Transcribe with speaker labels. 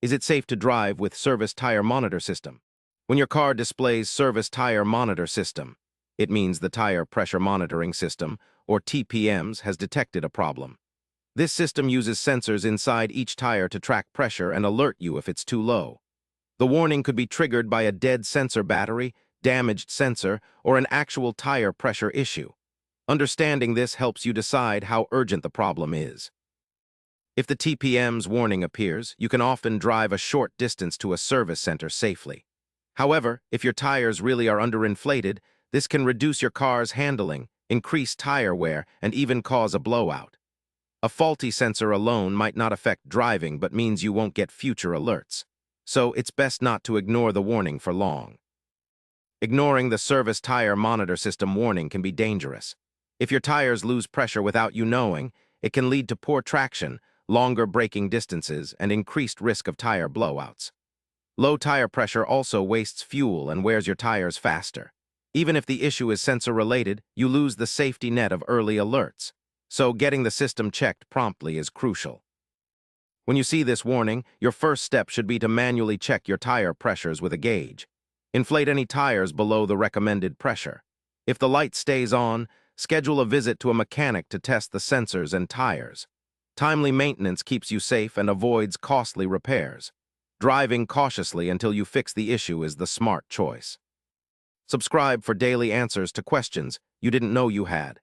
Speaker 1: Is it safe to drive with Service Tire Monitor System? When your car displays Service Tire Monitor System, it means the Tire Pressure Monitoring System, or TPMS, has detected a problem. This system uses sensors inside each tire to track pressure and alert you if it's too low. The warning could be triggered by a dead sensor battery, damaged sensor, or an actual tire pressure issue. Understanding this helps you decide how urgent the problem is. If the TPM's warning appears, you can often drive a short distance to a service center safely. However, if your tires really are underinflated, this can reduce your car's handling, increase tire wear, and even cause a blowout. A faulty sensor alone might not affect driving but means you won't get future alerts. So it's best not to ignore the warning for long. Ignoring the Service Tire Monitor System warning can be dangerous. If your tires lose pressure without you knowing, it can lead to poor traction, longer braking distances, and increased risk of tire blowouts. Low tire pressure also wastes fuel and wears your tires faster. Even if the issue is sensor-related, you lose the safety net of early alerts. So getting the system checked promptly is crucial. When you see this warning, your first step should be to manually check your tire pressures with a gauge. Inflate any tires below the recommended pressure. If the light stays on, schedule a visit to a mechanic to test the sensors and tires. Timely maintenance keeps you safe and avoids costly repairs. Driving cautiously until you fix the issue is the smart choice. Subscribe for daily answers to questions you didn't know you had.